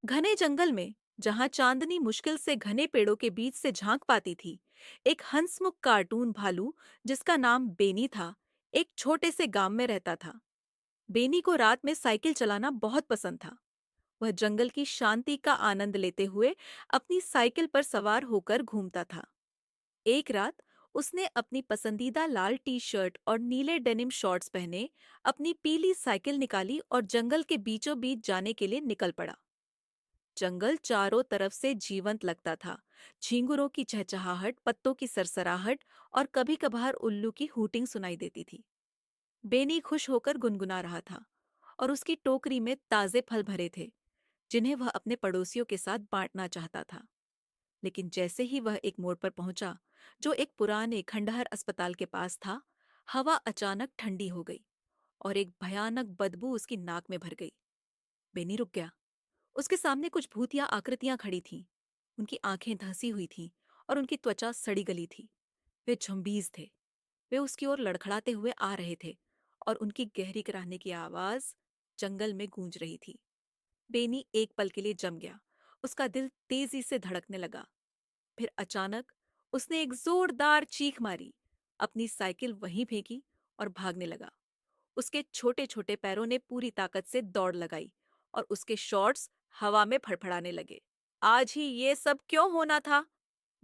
घने जंगल में जहां चांदनी मुश्किल से घने पेड़ों के बीच से झांक पाती थी, एक हंसमुख कार्टून भालू जिसका नाम बेनी था, एक छोटे से गांव में रहता था। बेनी को रात में साइकिल चलाना बहुत पसंद था। वह जंगल की शांति का आनंद लेते हुए अपनी साइकिल पर सवार होकर घूमता था। एक रात उसने अपनी पसंदीदा लाल टी शर्ट और नीले डेनिम शॉर्ट्स पहने अपनी पीली साइकिल निकाली और जंगल के बीचों बीच जाने के लिए निकल पड़ा। जंगल चारों तरफ से जीवंत लगता था। झींगुरों की चहचहाहट, पत्तों की सरसराहट और कभी कभार उल्लू की हूटिंग सुनाई देती थी। बेनी खुश होकर गुनगुना रहा था और उसकी टोकरी में ताजे फल भरे थे, जिन्हें वह अपने पड़ोसियों के साथ बांटना चाहता था। लेकिन जैसे ही वह एक मोड़ पर पहुंचा, जो एक पुराने खंडहर अस्पताल के पास था, हवा अचानक ठंडी हो गई और एक भयानक बदबू उसकी नाक में भर गई। बेनी रुक गया। उसके सामने कुछ भूतिया आकृतियां खड़ी थीं। उनकी आंखें धंसी हुई थीं और उनकी त्वचा सड़ी गली थी। वे झुंबीज थे। वे उसकी ओर लड़खड़ाते हुए आ रहे थे और उनकी गहरी कराहने की आवाज जंगल में गूंज रही थी। बेनी एक पल के लिए जम गया। उसका दिल तेजी से धड़कने लगा। फिर अचानक उसने एक जोरदार चीख मारी, अपनी साइकिल वहीं फेंकी और भागने लगा। उसके छोटे छोटे पैरों ने पूरी ताकत से दौड़ लगाई और उसके शॉर्ट्स हवा में फड़फड़ाने लगे। आज ही ये सब क्यों होना था?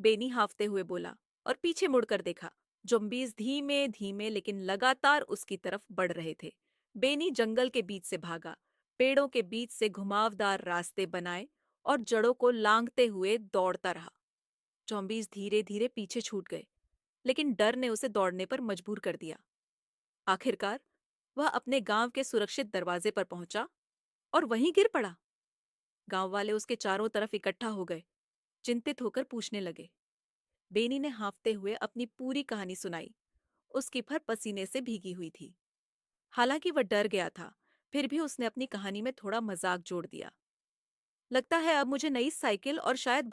बेनी हांफते हुए बोला और पीछे मुड़कर देखा। ज़ॉम्बीज़ धीमे धीमे लेकिन लगातार उसकी तरफ बढ़ रहे थे। बेनी जंगल के बीच से भागा, पेड़ों के बीच से घुमावदार रास्ते बनाए और जड़ों को लांघते हुए दौड़ता रहा। ज़ॉम्बीज़ धीरे धीरे पीछे छूट गए, लेकिन डर ने उसे दौड़ने पर मजबूर कर दिया। आखिरकार वह अपने गांव के सुरक्षित दरवाजे पर पहुंचा और वहीं गिर पड़ा। गांव वाले उसके चारों तरफ इकट्ठा हो गए, चिंतित होकर पूछने लगे। बेनी ने हाँफते हुए अपनी पूरी कहानी सुनाई। उसकी फर पसीने से भीगी हुई थी। हालांकि वह डर गया था, फिर भी उसने अपनी कहानी में थोड़ा मजाक जोड़ दिया। लगता है अब मुझे नई साइकिल और शायद